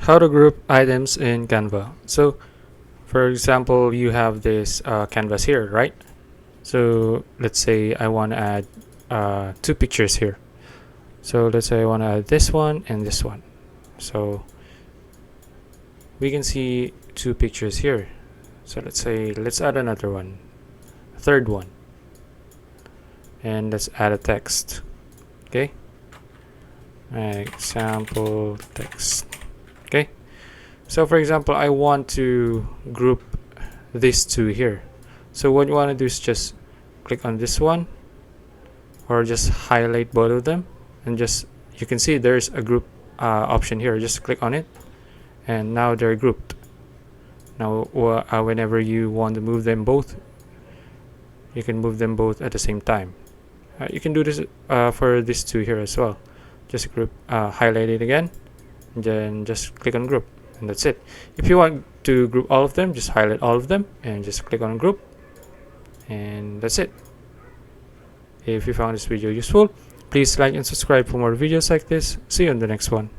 How to group items in Canva. So for example, you have this canvas here, right? So let's say I want to add two pictures here. So let's say I want to add this one and this one. So we can see two pictures here. So let's add another one, third one, and let's add a text. Okay, example text. Okay, so for example, I want to group these two here. So what you want to do is just click on this one, or just highlight both of them, and just you can see there's a group option here. Just click on it, and now they're grouped. Now whenever you want to move them both, you can move them both at the same time. You can do this for these two here as well. Just group, highlight it again, and then just click on group, and that's it. If you want to group all of them, just highlight all of them and just click on group, and that's it. If you found this video useful, please like and subscribe for more videos like this. See you in the next one.